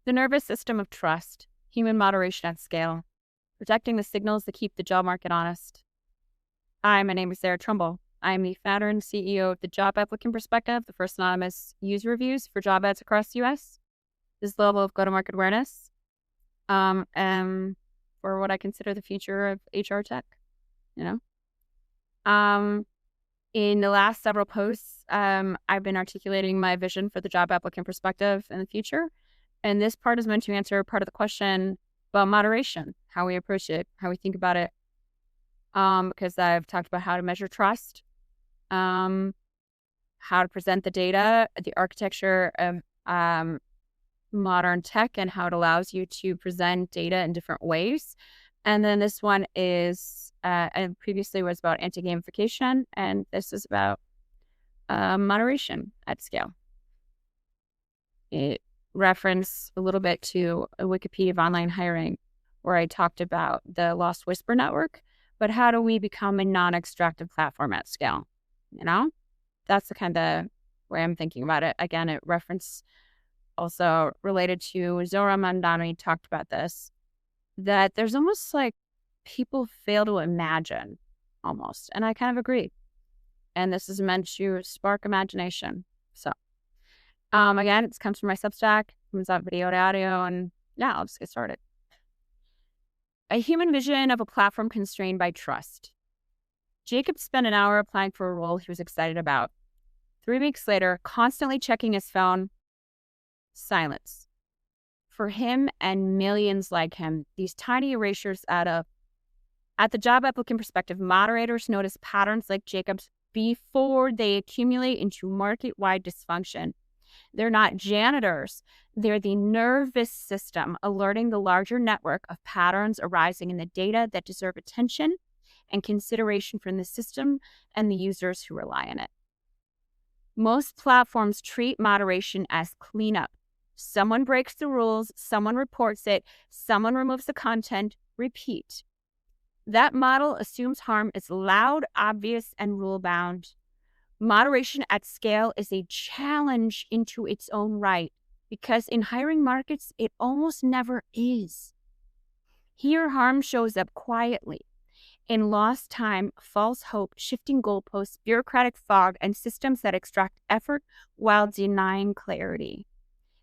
The nervous system of trust, human moderation at scale, protecting the signals that keep the job market honest. Hi, my name is Sarah Trumbull. I am the founder and CEO of the Job Applicant Perspective, the first anonymous user reviews for job ads across the U.S. This level of go-to-market awareness and for what I consider the future of HR tech, In the last several posts, I've been articulating my vision for the job applicant perspective in the future. And this part is meant to answer part of the question about moderation, how we approach it, how we think about it. Because I've talked about how to measure trust, how to present the data, the architecture of modern tech, and how it allows you to present data in different ways. And then this one is, and previously was about anti-gamification, and this is about moderation at scale. It referenced a little bit to a Wikipedia of online hiring, where I talked about the Lost Whisper network, but how do we become a non-extractive platform at scale? That's the kind of way I'm thinking about it. Again, it referenced also related to Zohra Mamdani talked about this, that there's almost like people fail to imagine almost. And I kind of agree. And this is meant to spark imagination. So again, it comes from my Substack, comes out video to audio, and yeah, I'll just get started. A human vision of a platform constrained by trust. Jacob spent an hour applying for a role he was excited about. 3 weeks later, constantly checking his phone, silence. For him and millions like him, these tiny erasures add up. At the Job Applicant Perspective, moderators notice patterns like Jacob's before they accumulate into market-wide dysfunction. They're not janitors. They're the nervous system alerting the larger network of patterns arising in the data that deserve attention and consideration from the system and the users who rely on it. Most platforms treat moderation as cleanup. Someone breaks the rules, someone reports it, someone removes the content, repeat. That model assumes harm is loud, obvious, and rule-bound. Moderation at scale is a challenge into its own right, because in hiring markets, it almost never is. Here, harm shows up quietly in lost time, false hope, shifting goalposts, bureaucratic fog, and systems that extract effort while denying clarity.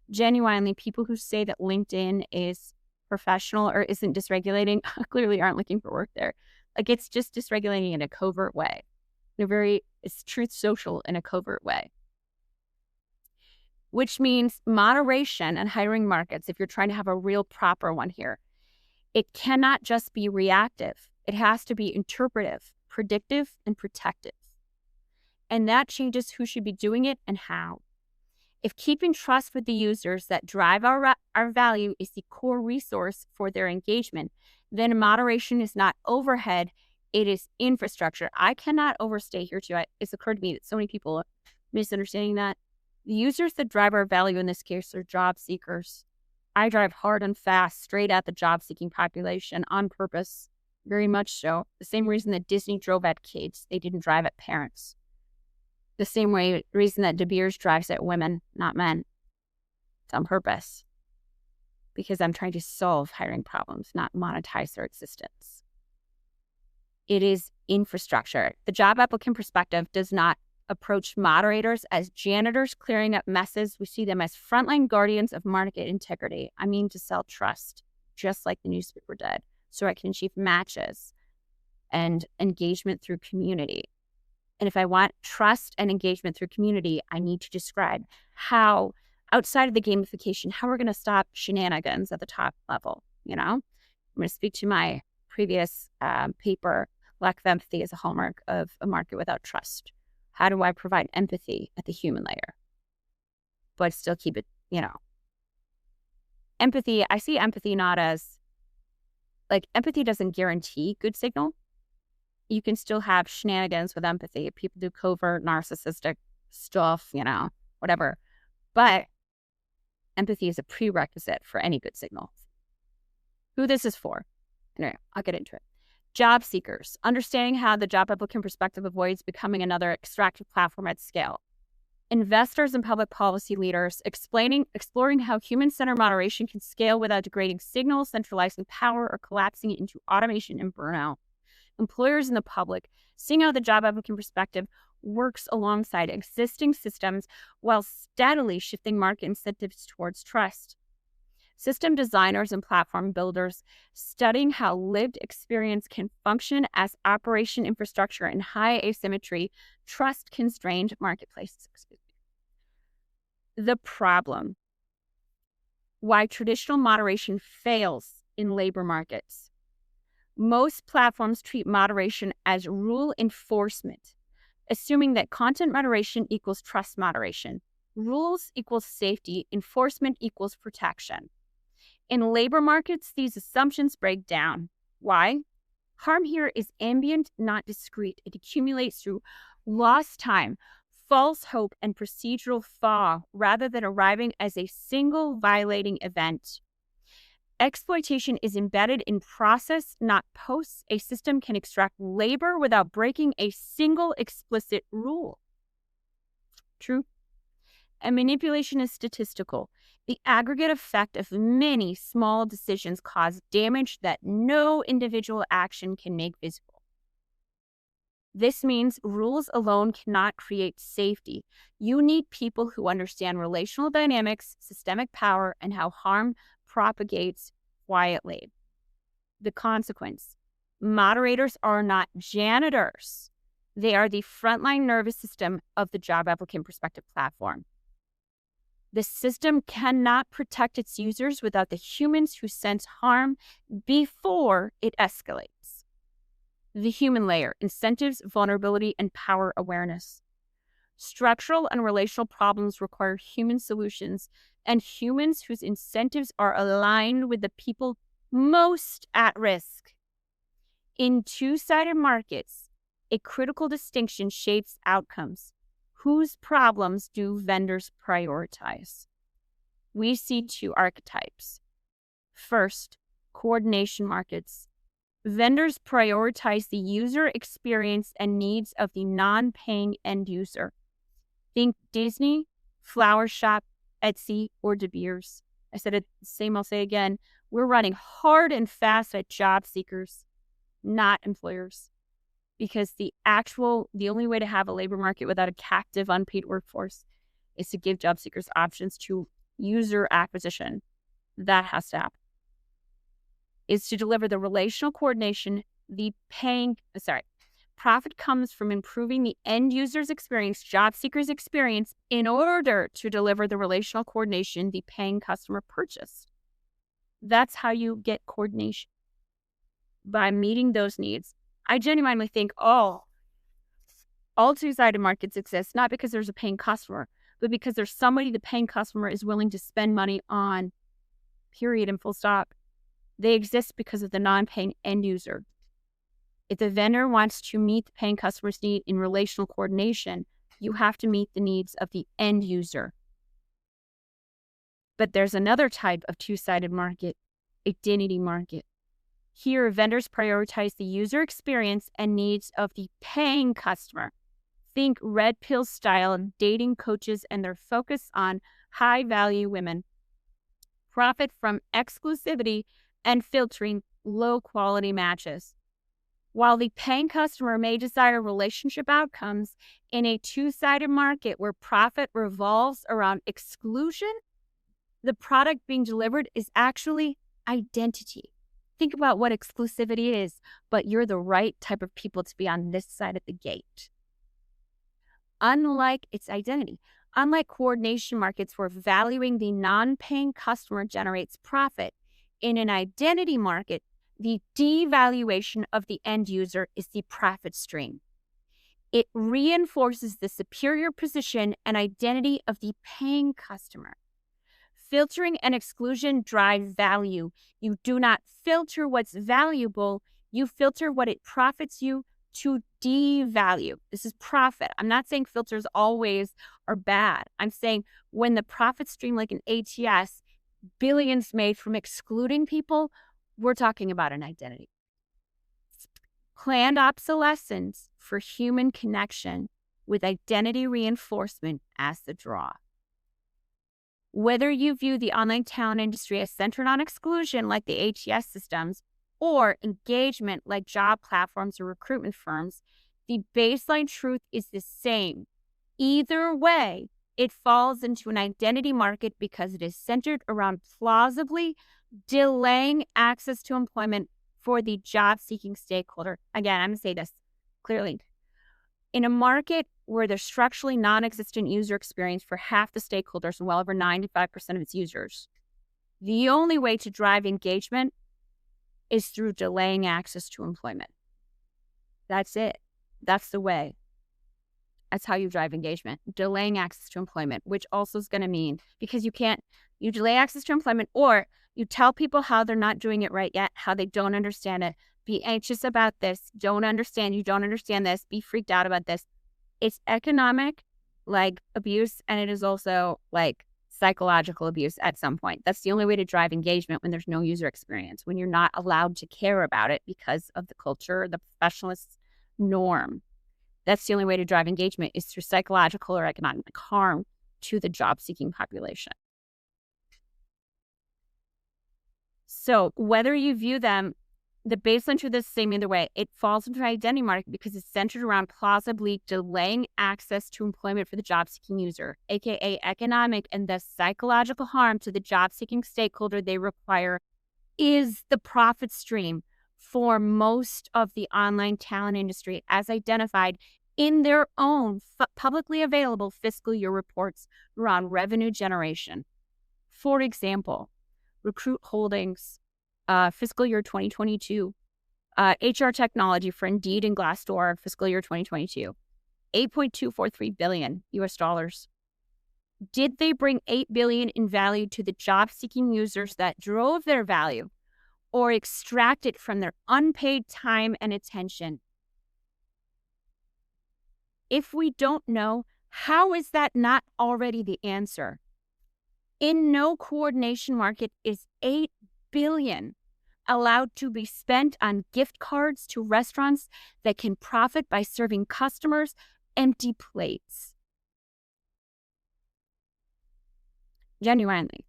Genuinely, people who say that LinkedIn is professional or isn't dysregulating clearly aren't looking for work there. Like, it's just dysregulating in a covert way. It's truth social in a covert way. Which means moderation and hiring markets, if you're trying to have a real proper one here, it cannot just be reactive. It has to be interpretive, predictive, and protective. And that changes who should be doing it and how. If keeping trust with the users that drive our value is the core resource for their engagement, then moderation is not overhead, it is infrastructure. I cannot overstate here too. It's occurred to me that so many people are misunderstanding that. The users that drive our value in this case are job seekers. I drive hard and fast straight at the job-seeking population on purpose, very much so. The same reason that Disney drove at kids, they didn't drive at parents. The same reason that De Beers drives at women, not men. It's on purpose. Because I'm trying to solve hiring problems, not monetize their existence. It is infrastructure. The Job Applicant Perspective does not approach moderators as janitors clearing up messes. We see them as frontline guardians of market integrity. I mean to sell trust, just like the newspaper did, so I can achieve matches and engagement through community. And if I want trust and engagement through community, I need to describe how, outside of the gamification, how we're going to stop shenanigans at the top level. I'm going to speak to my previous paper, Lack of Empathy is a Hallmark of a Market Without Trust. How do I provide empathy at the human layer, but still keep it, empathy? I see empathy not as, empathy doesn't guarantee good signal. You can still have shenanigans with empathy. People do covert, narcissistic stuff, whatever. But empathy is a prerequisite for any good signal. Who this is for? Anyway, I'll get into it. Job seekers, understanding how the job applicant perspective avoids becoming another extractive platform at scale. Investors and public policy leaders exploring how human-centered moderation can scale without degrading signals, centralizing power, or collapsing it into automation and burnout. Employers and the public, seeing how the job applicant perspective works alongside existing systems while steadily shifting market incentives towards trust. System designers and platform builders studying how lived experience can function as operation infrastructure in high asymmetry, trust-constrained marketplaces. The problem: why traditional moderation fails in labor markets. Most platforms treat moderation as rule enforcement, assuming that content moderation equals trust moderation. Rules equals safety, enforcement equals protection. In labor markets, these assumptions break down. Why? Harm here is ambient, not discrete. It accumulates through lost time, false hope, and procedural flaw rather than arriving as a single violating event. Exploitation is embedded in process, not posts. A system can extract labor without breaking a single explicit rule. True. And manipulation is statistical. The aggregate effect of many small decisions cause damage that no individual action can make visible. This means rules alone cannot create safety. You need people who understand relational dynamics, systemic power, and how harm propagates quietly. The consequence: moderators are not janitors. They are the frontline nervous system of the job applicant perspective platform. The system cannot protect its users without the humans who sense harm before it escalates. The human layer: incentives, vulnerability, and power awareness. Structural and relational problems require human solutions, and humans whose incentives are aligned with the people most at risk. In two-sided markets, a critical distinction shapes outcomes. Whose problems do vendors prioritize? We see two archetypes. First, coordination markets. Vendors prioritize the user experience and needs of the non-paying end user. Think Disney, Flower Shop, Etsy, or De Beers. I said it the same, I'll say again. We're running hard and fast at job seekers, not employers. Because the only way to have a labor market without a captive unpaid workforce is to give job seekers options to user acquisition. That has to happen. Is to deliver the relational coordination, profit comes from improving the end user's experience, job seeker's experience, in order to deliver the relational coordination the paying customer purchased. That's how you get coordination, by meeting those needs. I genuinely think all two-sided markets exist, not because there's a paying customer, but because there's somebody the paying customer is willing to spend money on, period and full stop. They exist because of the non-paying end user. If the vendor wants to meet the paying customer's need in relational coordination, you have to meet the needs of the end user. But there's another type of two-sided market, identity market. Here, vendors prioritize the user experience and needs of the paying customer. Think red pill style dating coaches and their focus on high-value women. Profit from exclusivity and filtering low-quality matches. While the paying customer may desire relationship outcomes, in a two-sided market where profit revolves around exclusion, the product being delivered is actually identity. Think about what exclusivity is, but you're the right type of people to be on this side of the gate. Unlike its identity, unlike coordination markets where valuing the non-paying customer generates profit, in an identity market, the devaluation of the end user is the profit stream. It reinforces the superior position and identity of the paying customer. Filtering and exclusion drive value. You do not filter what's valuable. You filter what it profits you to devalue. This is profit. I'm not saying filters always are bad. I'm saying when the profit stream, like an ATS, billions made from excluding people, we're talking about an identity. Planned obsolescence for human connection with identity reinforcement as the draw. Whether you view the online talent industry as centered on exclusion like the ATS systems or engagement like job platforms or recruitment firms, the baseline truth is the same. Either way, it falls into an identity market because it is centered around plausibly delaying access to employment for the job-seeking stakeholder. Again, I'm going to say this clearly. In a market where there's structurally non-existent user experience for half the stakeholders and well over 95% of its users, the only way to drive engagement is through delaying access to employment. That's it. That's the way. That's how you drive engagement. Delaying access to employment, which also is going to mean, because you delay access to employment, or you tell people how they're not doing it right yet, how they don't understand it. Be anxious about this. You don't understand this. Be freaked out about this. It's economic, like, abuse, and it is also like psychological abuse at some point. That's the only way to drive engagement when there's no user experience, when you're not allowed to care about it because of the culture, the professionalist norm. That's the only way to drive engagement is through psychological or economic harm to the job-seeking population. So whether you view them, the baseline truth is the same either way. It falls into an identity market because it's centered around plausibly delaying access to employment for the job-seeking user, aka economic and thus psychological harm to the job-seeking stakeholder they require is the profit stream for most of the online talent industry as identified in their own publicly available fiscal year reports around revenue generation. For example, Recruit Holdings, fiscal year 2022, HR technology for Indeed and Glassdoor, fiscal year 2022, $8.243 billion US dollars. Did they bring $8 billion in value to the job-seeking users that drove their value, or extract it from their unpaid time and attention? If we don't know, how is that not already the answer? In no coordination market is $8 billion allowed to be spent on gift cards to restaurants that can profit by serving customers empty plates. Genuinely,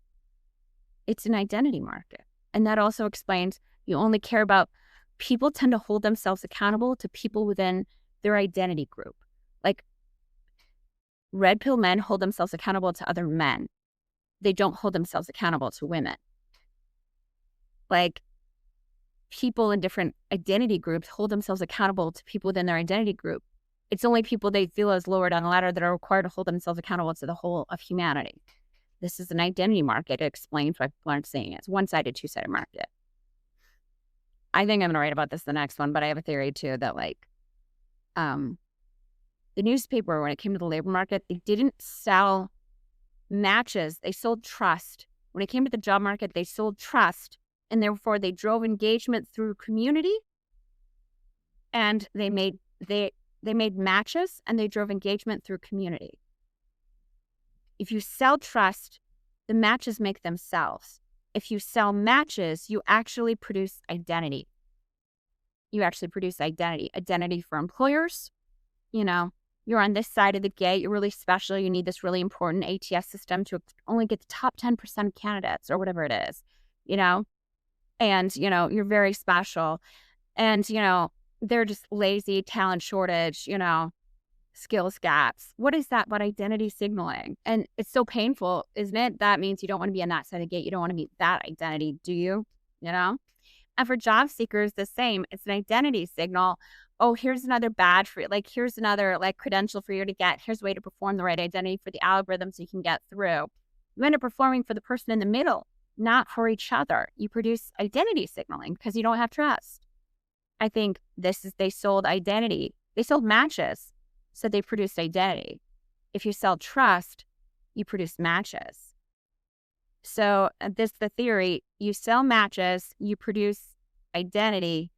it's an identity market. And that also explains you only care about, people tend to hold themselves accountable to people within their identity group. Like, red pill men hold themselves accountable to other men. They don't hold themselves accountable to women. Like, people in different identity groups hold themselves accountable to people within their identity group. It's only people they feel as lower down the ladder that are required to hold themselves accountable to the whole of humanity. This is an identity market. It explains why people aren't saying it. It's one-sided, two-sided market. I think I'm going to write about this the next one, but I have a theory too that, like, the newspaper, when it came to the labor market, they didn't sell matches. They sold trust. When it came to the job market, they sold trust, and therefore they drove engagement through community, and they made matches, and they drove engagement through community. If you sell trust, the matches make themselves. If you sell matches, you actually produce identity. Identity for employers. You know, you're on this side of the gate. You're really special. You need this really important ATS system to only get the top 10% of candidates or whatever it is, you know? And, you know, you're very special. And, you know, they're just lazy, talent shortage, you know, skills gaps. What is that but identity signaling? And it's so painful, isn't it? That means you don't want to be on that side of the gate. You don't want to meet that identity, do you? You know? And for job seekers, the same. It's an identity signal. Oh, here's another badge for you. Like, here's another, like, credential for you to get. Here's a way to perform the right identity for the algorithm so you can get through. You end up performing for the person in the middle, not for each other. You produce identity signaling because you don't have trust. I think they sold identity. They sold matches, so they produced identity. If you sell trust, you produce matches. So this is the theory. You sell matches, you produce identity,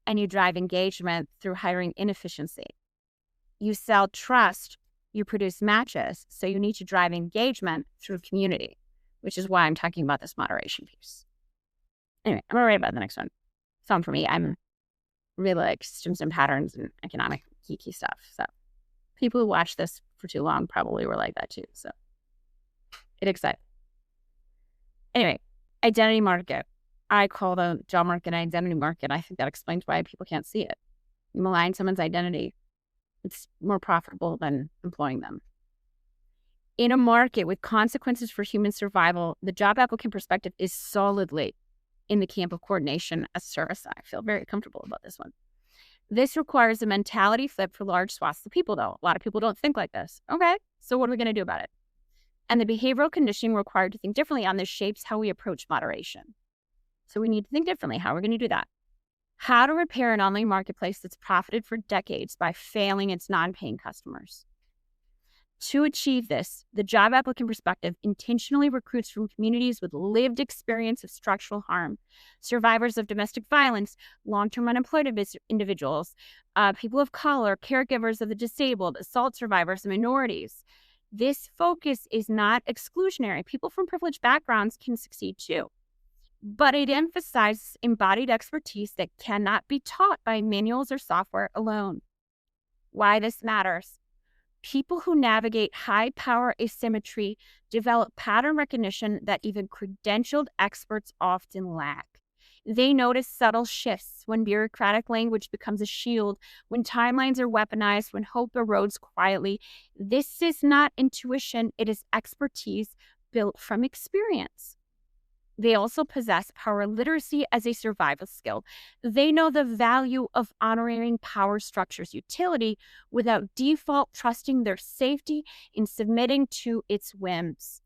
and you drive engagement through hiring inefficiency. You sell trust, you produce matches, so you need to drive engagement through community, which is why I'm talking about this moderation piece. Anyway, I'm going to write about the next one. It's fun for me. I'm really like systems and patterns and economic key stuff. So People who watch this for too long probably were like that too. So it excites. Anyway, identity market. I call the job market an identity market. I think that explains why people can't see it. You malign someone's identity. It's more profitable than employing them. In a market with consequences for human survival, the job applicant perspective is solidly in the camp of coordination as service. I feel very comfortable about this one. This requires a mentality flip for large swaths of people, though. A lot of people don't think like this. Okay, so what are we going to do about it? And the behavioral conditioning required to think differently on this shapes how we approach moderation. So we need to think differently. How are we going to do that? How to repair an online marketplace that's profited for decades by failing its non-paying customers. To achieve this, the job applicant perspective intentionally recruits from communities with lived experience of structural harm, survivors of domestic violence, long-term unemployed individuals, people of color, caregivers of the disabled, assault survivors, and minorities. This focus is not exclusionary. People from privileged backgrounds can succeed too. But it emphasizes embodied expertise that cannot be taught by manuals or software alone. Why this matters. People who navigate high-power asymmetry develop pattern recognition that even credentialed experts often lack. They notice subtle shifts when bureaucratic language becomes a shield, when timelines are weaponized, when hope erodes quietly. This is not intuition, it is expertise built from experience. They also possess power literacy as a survival skill. They know the value of honoring power structure's utility without default trusting their safety in submitting to its whims.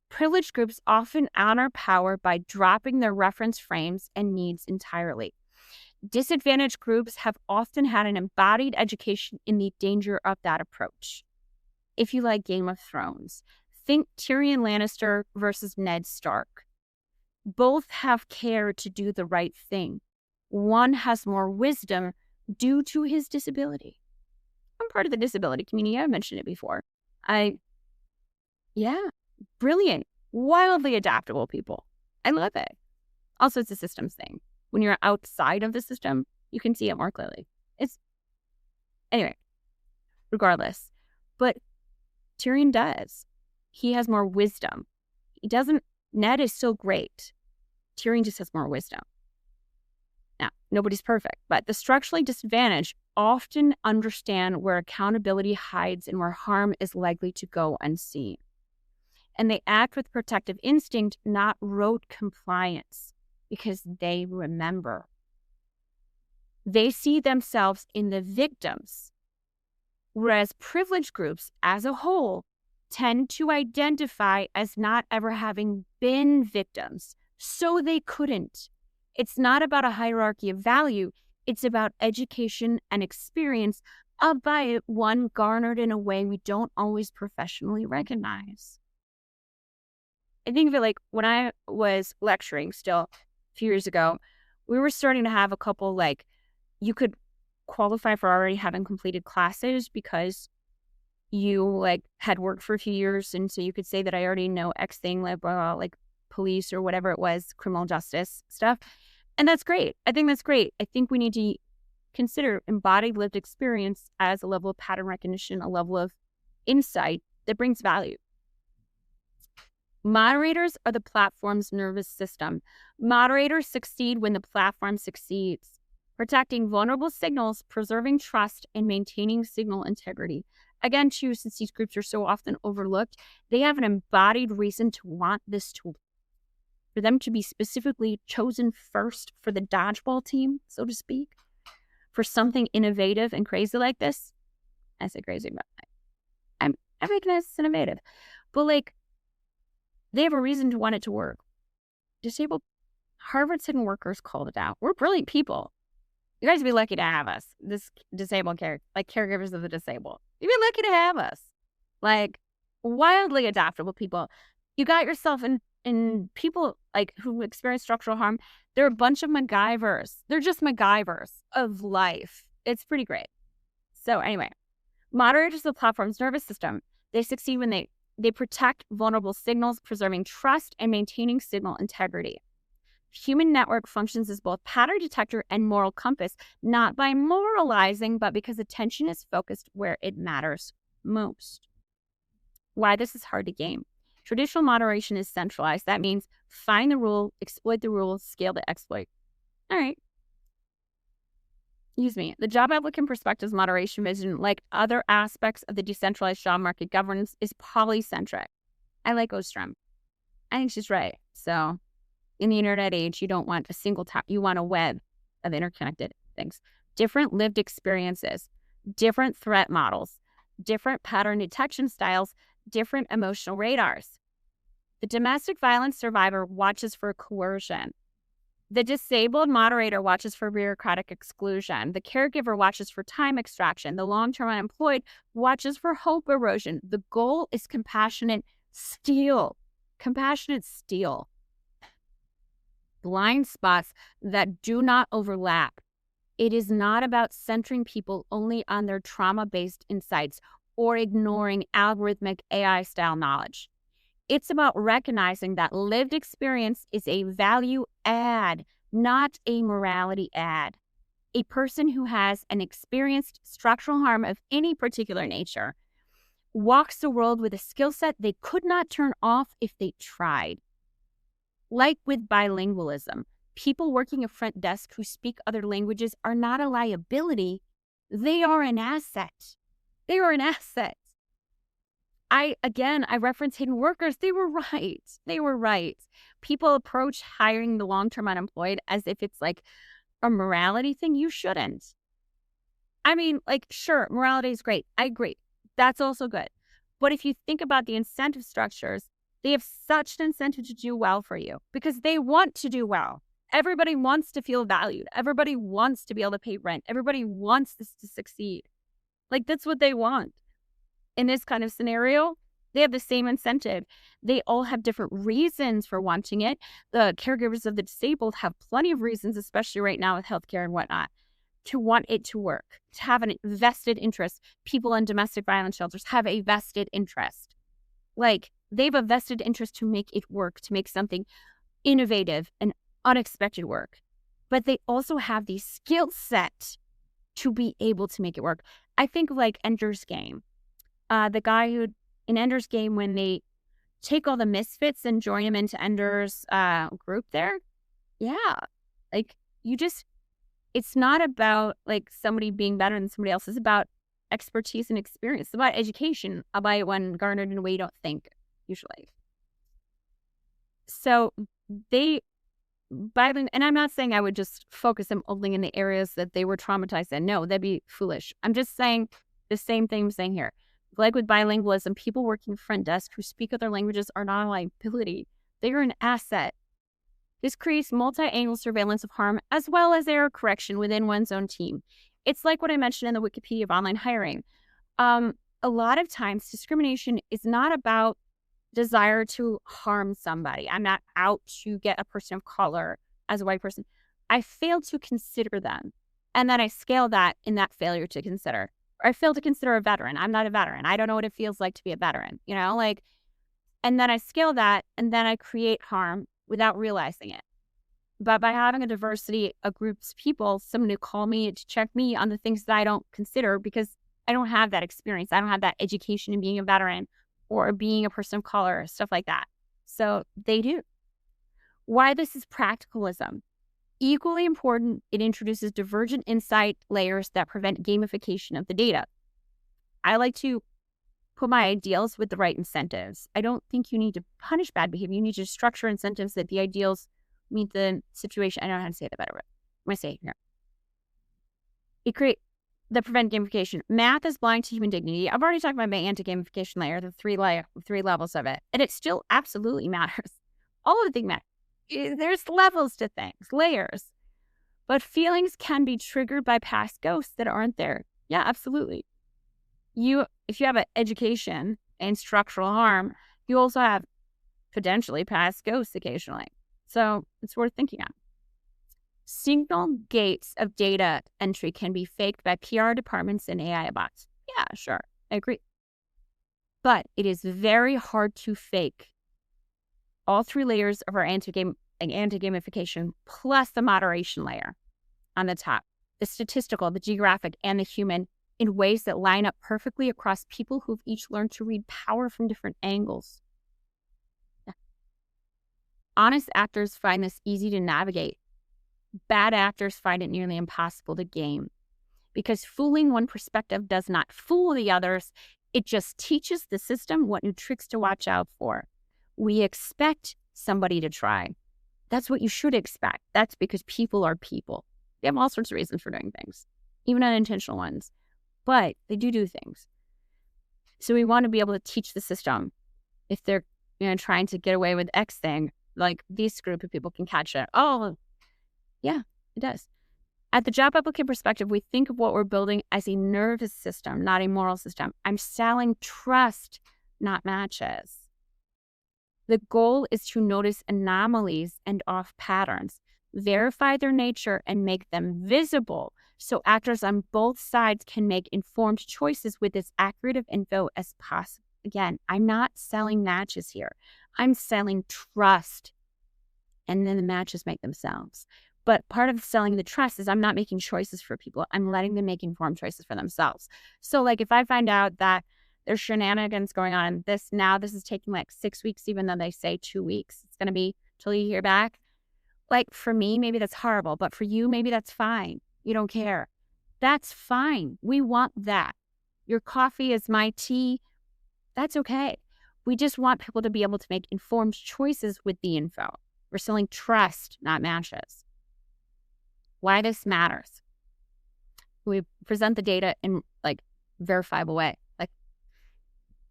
Privileged groups often honor power by dropping their reference frames and needs entirely. Disadvantaged groups have often had an embodied education in the danger of that approach. If you like Game of Thrones, think Tyrion Lannister versus Ned Stark. Both have care to do the right thing. One has more wisdom due to his disability. I'm part of the disability community. I mentioned it before. Brilliant, wildly adaptable people. I love it. Also, it's a systems thing. When you're outside of the system, you can see it more clearly. Anyway, regardless. But Tyrion does. He has more wisdom. Ned is still great. Tyrion just has more wisdom. Now, nobody's perfect, but the structurally disadvantaged often understand where accountability hides and where harm is likely to go unseen. And they act with protective instinct, not rote compliance, because they remember. They see themselves in the victims, whereas privileged groups as a whole tend to identify as not ever having been victims, so they couldn't. It's not about a hierarchy of value. It's about education and experience, albeit one garnered in a way we don't always professionally recognize. I think of it like when I was lecturing still a few years ago, we were starting to have a couple, you could qualify for already having completed classes because you had worked for a few years, and so you could say that I already know X thing, like police or whatever it was, criminal justice stuff. And that's great. I think that's great. I think we need to consider embodied lived experience as a level of pattern recognition, a level of insight that brings value. Moderators are the platform's nervous system. Moderators succeed when the platform succeeds, protecting vulnerable signals, preserving trust, and maintaining signal integrity. Again, too, since these groups are so often overlooked, they have an embodied reason to want this tool. For them to be specifically chosen first for the dodgeball team, so to speak, for something innovative and crazy like this, I say crazy, but I recognize it's innovative. But they have a reason to want it to work. Disabled Harvard's hidden workers called it out. We're brilliant people. You guys would be lucky to have us. This disabled caregivers of the disabled. You'd be lucky to have us. Wildly adaptable people. You got yourself in people who experience structural harm. They're a bunch of MacGyvers. They're just MacGyvers of life. It's pretty great. So anyway, moderators of the platform's nervous system. They succeed when they protect vulnerable signals, preserving trust and maintaining signal integrity. Human network functions as both pattern detector and moral compass, not by moralizing, but because attention is focused where it matters most. Why this is hard to game. Traditional moderation is centralized. That means find the rule, exploit the rule, scale the exploit. All right. Excuse me. The job applicant perspective's moderation vision, like other aspects of the decentralized job market governance, is polycentric. I like Ostrom. I think she's right. So in the internet age, you don't want a single tap. You want a web of interconnected things. Different lived experiences, different threat models, different pattern detection styles, different emotional radars. The domestic violence survivor watches for coercion. The disabled moderator watches for bureaucratic exclusion. The caregiver watches for time extraction. The long-term unemployed watches for hope erosion. The goal is compassionate steel. Compassionate steel. Blind spots that do not overlap. It is not about centering people only on their trauma-based insights or ignoring algorithmic AI-style knowledge. It's about recognizing that lived experience is a value add, not a morality add. A person who has an experienced structural harm of any particular nature walks the world with a skill set they could not turn off if they tried. Like with bilingualism, people working a front desk who speak other languages are not a liability. They are an asset. They are an asset. I reference hidden workers. They were right. They were right. People approach hiring the long-term unemployed as if it's like a morality thing. You shouldn't. I mean, like, sure, morality is great. I agree. That's also good. But if you think about the incentive structures, they have such an incentive to do well for you because they want to do well. Everybody wants to feel valued. Everybody wants to be able to pay rent. Everybody wants this to succeed. Like, that's what they want. In this kind of scenario, they have the same incentive. They all have different reasons for wanting it. The caregivers of the disabled have plenty of reasons, especially right now with healthcare and whatnot, to want it to work, to have an vested interest. People in domestic violence shelters have a vested interest. Like, they have a vested interest to make it work, to make something innovative and unexpected work. But they also have the skill set to be able to make it work. I think of like Ender's Game. The guy who, in Ender's Game, when they take all the misfits and join them into Ender's group there, yeah. Like, it's not about like somebody being better than somebody else. It's about expertise and experience. It's about education, about when garnered in a way you don't think, usually. So and I'm not saying I would just focus them only in the areas that they were traumatized in. No, that'd be foolish. I'm just saying the same thing I'm saying here. Like with bilingualism, people working front desk who speak other languages are not a liability. They are an asset. This creates multi-angle surveillance of harm as well as error correction within one's own team. It's like what I mentioned in the Wikipedia of online hiring. A lot of times, discrimination is not about desire to harm somebody. I'm not out to get a person of color as a white person. I failed to consider them. And then I scale that in that failure to consider. Or I fail to consider a veteran. I'm not a veteran. I don't know what it feels like to be a veteran, and then I scale that and then I create harm without realizing it. But by having a diversity of groups of people, someone to call me, to check me on the things that I don't consider because I don't have that experience. I don't have that education in being a veteran or being a person of color, stuff like that. So they do. Why this is practicalism. Equally important, it introduces divergent insight layers that prevent gamification of the data. I like to put my ideals with the right incentives. I don't think you need to punish bad behavior. You need to structure incentives that the ideals meet the situation. I don't know how to say that better, but I'm going to say it here. That prevent gamification. Math is blind to human dignity. I've already talked about my anti-gamification layer, the three levels of it. And it still absolutely matters. All of the things matter. There's levels to things, layers. But feelings can be triggered by past ghosts that aren't there. Yeah, absolutely. If you have an education and structural harm, you also have potentially past ghosts occasionally. So it's worth thinking on. Signal gates of data entry can be faked by PR departments and AI bots. Yeah, sure. I agree. But it is very hard to fake all three layers of our anti-game like anti-gamification, plus the moderation layer on the top, the statistical, the geographic, and the human in ways that line up perfectly across people who've each learned to read power from different angles. Yeah. Honest actors find this easy to navigate. Bad actors find it nearly impossible to game. Because fooling one perspective does not fool the others. It just teaches the system what new tricks to watch out for. We expect somebody to try. That's what you should expect. That's because people are people. They have all sorts of reasons for doing things, even unintentional ones. But they do things. So we want to be able to teach the system if they're trying to get away with X thing, like this group of people can catch it. Oh, yeah, it does. At the job applicant perspective, we think of what we're building as a nervous system, not a moral system. I'm selling trust, not matches. The goal is to notice anomalies and off patterns, verify their nature, and make them visible so actors on both sides can make informed choices with as accurate of info as possible. Again, I'm not selling matches here. I'm selling trust, and then the matches make themselves. But part of selling the trust is I'm not making choices for people. I'm letting them make informed choices for themselves. So like if I find out that there's shenanigans going on, this is taking like 6 weeks, even though they say 2 weeks, it's going to be till you hear back. Like for me, maybe that's horrible, but for you, maybe that's fine. You don't care. That's fine. We want that. Your coffee is my tea. That's okay. We just want people to be able to make informed choices with the info. We're selling trust, not matches. Why this matters. We present the data in like verifiable way. Like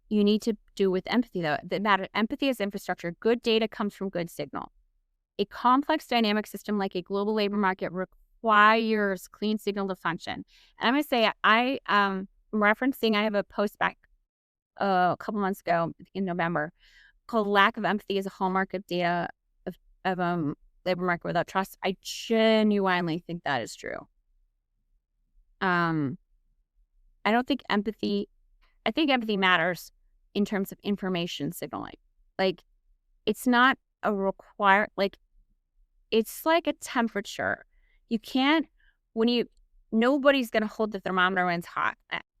you need to do with empathy though. That matter. Empathy is infrastructure. Good data comes from good signal. A complex dynamic system like a global labor market requires clean signal to function. And I'm going to say I have a post back a couple months ago in November called "Lack of Empathy is a Hallmark of Data of Labor Market Without Trust." I genuinely think that is true. I think empathy matters in terms of information signaling. Like it's not a it's like a temperature. You can't, nobody's going to hold the thermometer when it's hot.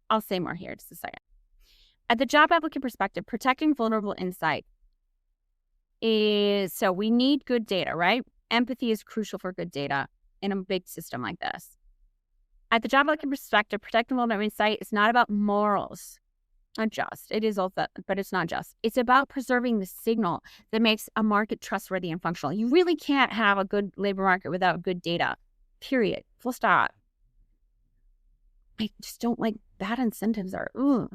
I'll say more here just a second. At the job applicant perspective, protecting vulnerable insight is, so we need good data, right? Empathy is crucial for good data in a big system like this. At the job applicant perspective, protecting vulnerable insight is not about morals. Not just. It is also, but it's not just. It's about preserving the signal that makes a market trustworthy and functional. You really can't have a good labor market without good data. Period. Full stop. I just don't like bad incentives are. Ugh.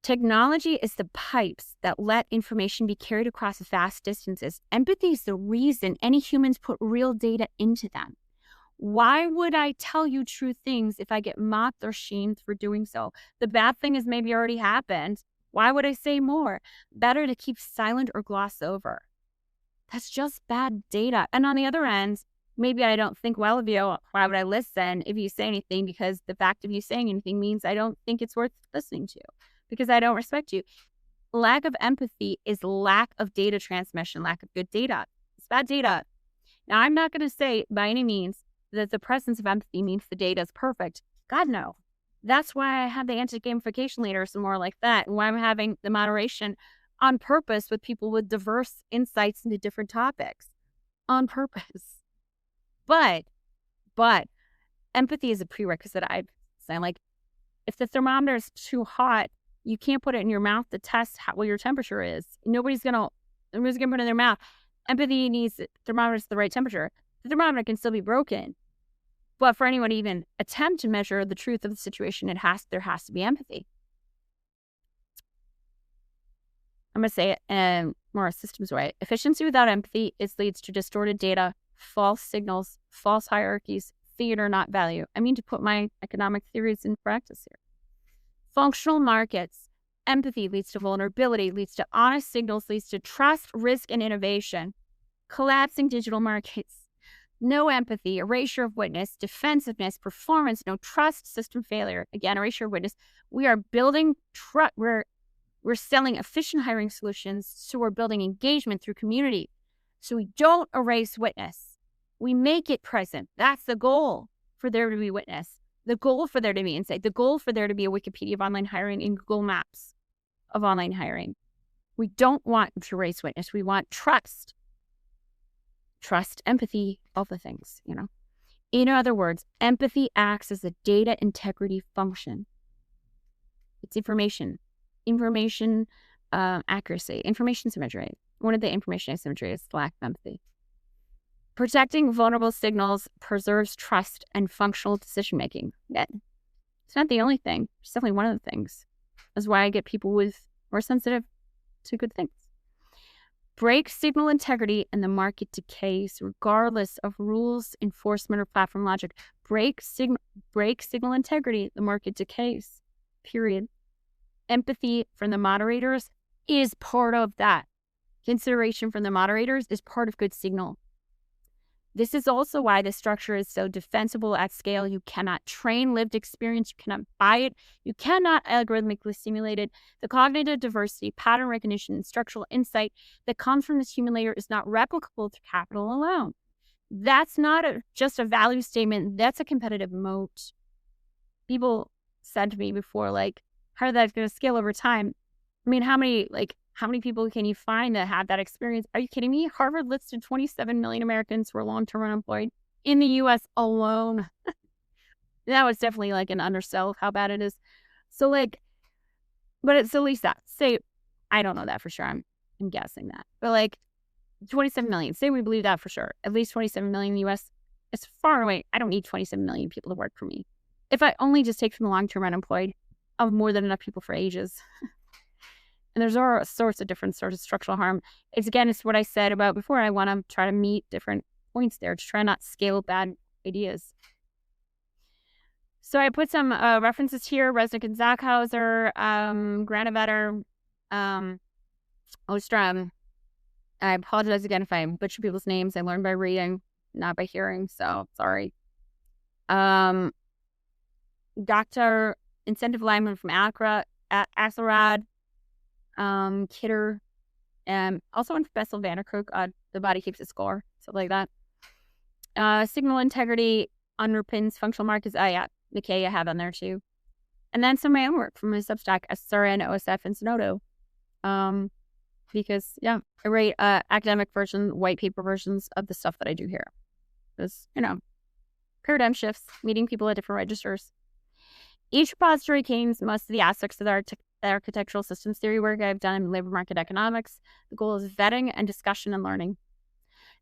Technology is the pipes that let information be carried across vast distances. Empathy is the reason any humans put real data into them. Why would I tell you true things if I get mocked or shamed for doing so? The bad thing has maybe already happened. Why would I say more? Better to keep silent or gloss over. That's just bad data. And on the other end, maybe I don't think well of you. Why would I listen if you say anything? Because the fact of you saying anything means I don't think it's worth listening to because I don't respect you. Lack of empathy is lack of data transmission, lack of good data. It's bad data. Now, I'm not going to say by any means that the presence of empathy means the data is perfect. God, no. That's why I have the anti-gamification leaders and more like that, and why I'm having the moderation on purpose with people with diverse insights into different topics. On purpose. But empathy is a prerequisite. I'd say, like, if the thermometer is too hot, you can't put it in your mouth to test what your temperature is. Nobody's gonna put it in their mouth. Empathy needs thermometers at the right temperature. The thermometer can still be broken. But for anyone to even attempt to measure the truth of the situation, there has to be empathy. I'm going to say it in more systems way. Efficiency without empathy leads to distorted data, false signals, false hierarchies, theater, not value. I mean to put my economic theories in practice here. Functional markets. Empathy leads to vulnerability, leads to honest signals, leads to trust, risk, and innovation. Collapsing digital markets. No empathy, erasure of witness, defensiveness, performance, no trust, system failure. Again, erasure of witness. We are building trust. We're selling efficient hiring solutions, so we're building engagement through community. So we don't erase witness. We make it present. That's the goal, for there to be witness. The goal for there to be insight. The goal for there to be a Wikipedia of online hiring and Google Maps of online hiring. We don't want to erase witness. We want trust. Trust, empathy, all the things, In other words, empathy acts as a data integrity function. It's information accuracy, information symmetry. One of the information asymmetry is lack of empathy. Protecting vulnerable signals preserves trust and functional decision-making. It's not the only thing. It's definitely one of the things. That's why I get people more sensitive to good things. Break signal integrity and the market decays, regardless of rules, enforcement, or platform logic. Break signal integrity, the market decays. Period. Empathy from the moderators is part of that. Consideration from the moderators is part of good signal. This is also why the structure is so defensible at scale. You cannot train lived experience. You cannot buy it. You cannot algorithmically simulate it. The cognitive diversity, pattern recognition, and structural insight that comes from this human layer is not replicable through capital alone. That's not just a value statement. That's a competitive moat. People said to me before, how are that going to scale over time? I mean, how many people can you find that have that experience? Are you kidding me? Harvard listed 27 million Americans who are long-term unemployed in the U.S. alone. That was definitely an undersell of how bad it is. So but it's at least that. Say, I don't know that for sure. I'm guessing that. But 27 million. Say we believe that for sure. At least 27 million in the U.S. It's far away. I don't need 27 million people to work for me. If I only just take from the long-term unemployed, of more than enough people for ages. And there's all sorts of different sorts of structural harm. It's what I said about before. I want to try to meet different points there to try not scale bad ideas. So I put some references here: Resnick and Zackhauser, Granovetter, Ostrom. I apologize again if I butcher people's names. I learned by reading, not by hearing, so sorry. Dr. Incentive Lineman from Axelrod, Kidder, also on Bessel Vanderkook, The Body Keeps Its Score, something like that. Signal integrity underpins functional markets. McKay I have on there too. And then some of my own work from my Substack, SRN, OSF, and Sonodo. Because, I write academic version, white paper versions of the stuff that I do here. Because, paradigm shifts, meeting people at different registers. Each repository contains most of the aspects of the architectural systems theory work I've done in labor market economics. The goal is vetting and discussion and learning.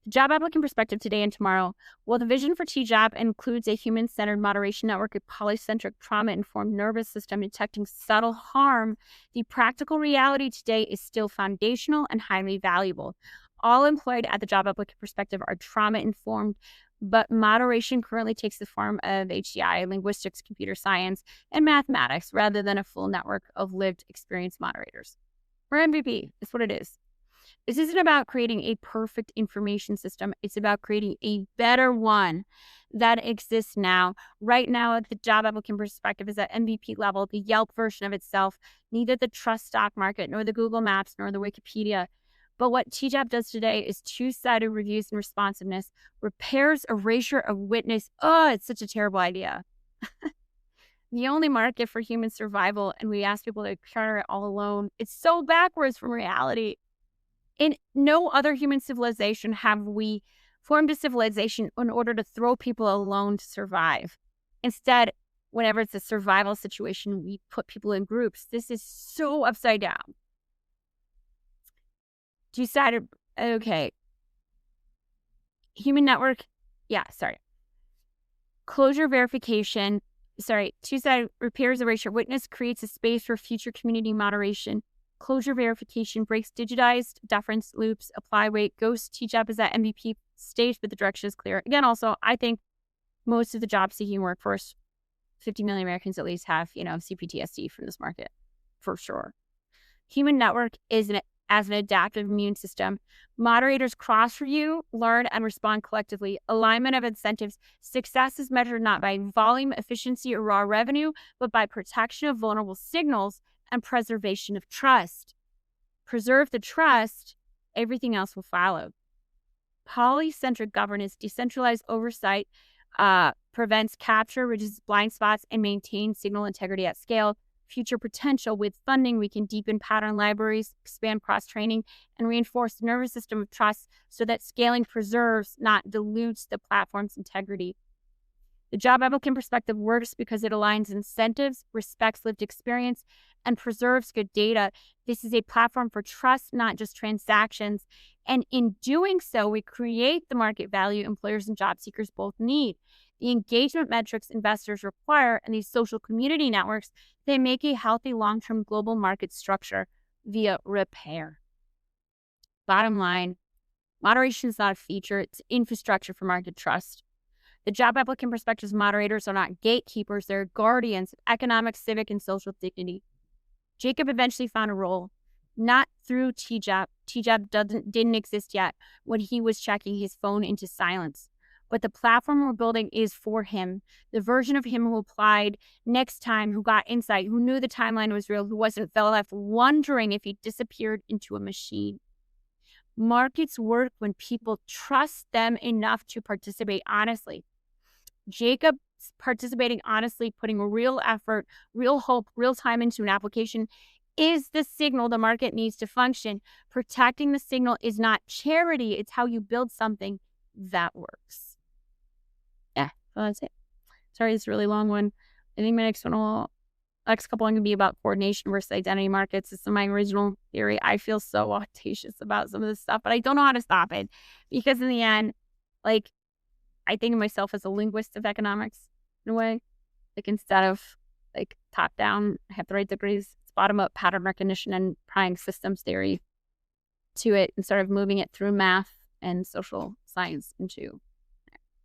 The job applicant perspective today and tomorrow. While the vision for TJAP includes a human-centered moderation network, a polycentric trauma-informed nervous system detecting subtle harm, the practical reality today is still foundational and highly valuable. All employed at the job applicant perspective are trauma-informed, but moderation currently takes the form of HCI, linguistics, computer science, and mathematics, rather than a full network of lived experience moderators. Or MVP is what it is. This isn't about creating a perfect information system. It's about creating a better one that exists now. Right now, the job applicant perspective is at MVP level, the Yelp version of itself, neither the trust stock market, nor the Google Maps, nor the Wikipedia. But what TJAP does today is two-sided reviews and responsiveness, repairs erasure of witness. Oh, it's such a terrible idea. The only market for human survival, and we ask people to counter it all alone. It's so backwards from reality. In no other human civilization have we formed a civilization in order to throw people alone to survive. Instead, whenever it's a survival situation, we put people in groups. This is so upside down. Two-sided, okay. Human network, Closure verification, two-sided repairs erasure. Witness creates a space for future community moderation. Closure verification breaks digitized deference loops, apply weight. Ghost TJAP is at MVP stage, but the direction is clear. Again, also, I think most of the job-seeking workforce, 50 million Americans at least, have, CPTSD from this market, for sure. Human network is as an adaptive immune system. Moderators cross-review, learn, and respond collectively. Alignment of incentives. Success is measured not by volume, efficiency, or raw revenue, but by protection of vulnerable signals and preservation of trust. Preserve the trust, everything else will follow. Polycentric governance, decentralized oversight, prevents capture, reduces blind spots, and maintains signal integrity at scale. Future potential: with funding, we can deepen pattern libraries, expand cross-training, and reinforce the nervous system of trust so that scaling preserves, not dilutes, the platform's integrity. The job applicant perspective works because it aligns incentives, respects lived experience, and preserves good data. This is a platform for trust, not just transactions. And in doing so, we create the market value employers and job seekers both need. The engagement metrics investors require, and these social community networks, they make a healthy long-term global market structure via repair. Bottom line, moderation is not a feature, it's infrastructure for market trust. The job applicant perspectives moderators are not gatekeepers, they're guardians of economic, civic, and social dignity. Jacob eventually found a role, not through TJAP. TJAP didn't exist yet when he was checking his phone into silence. But the platform we're building is for him, the version of him who applied next time, who got insight, who knew the timeline was real, who wasn't left wondering if he disappeared into a machine. Markets work when people trust them enough to participate honestly. Jacob participating honestly, putting real effort, real hope, real time into an application is the signal the market needs to function. Protecting the signal is not charity. It's how you build something that works. Yeah, well, that's it. Sorry, it's a really long one. I think my next couple are going to be about coordination versus identity markets. It's my original theory. I feel so audacious about some of this stuff, but I don't know how to stop it because in the end, like, I think of myself as a linguist of economics in a way. Like, instead of like top down, I have the right degrees. It's bottom up pattern recognition and applying systems theory to it instead of moving it through math and social science into.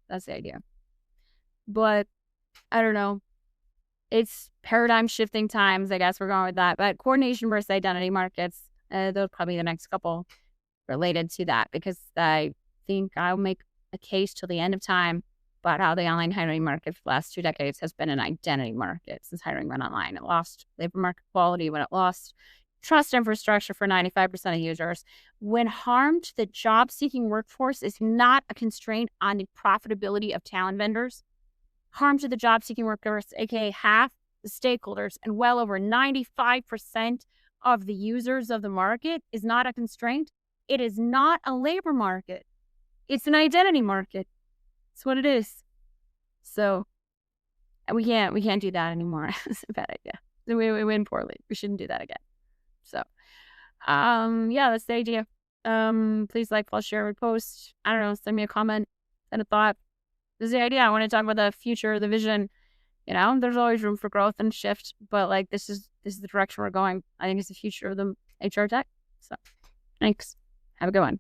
That's the idea. But I don't know. It's paradigm shifting times. I guess we're going with that. But coordination versus identity markets, those are probably the next couple related to that because I think I'll make a case till the end of time about how the online hiring market for the last 2 decades has been an identity market since hiring went online. It lost labor market quality when it lost trust infrastructure for 95% of users. When harm to the job-seeking workforce is not a constraint on the profitability of talent vendors, harm to the job-seeking workforce, aka half the stakeholders and well over 95% of the users of the market, is not a constraint. It is not a labor market. It's an identity market. It's what it is. So we can't do that anymore. It's a bad idea. We win poorly. We shouldn't do that again. So yeah, that's the idea. Please like, follow, share, repost. I don't know, send me a comment and a thought. This is the idea. I want to talk about the future, the vision. You know, there's always room for growth and shift, but like this is the direction we're going. I think it's the future of the HR tech. So thanks. Have a good one.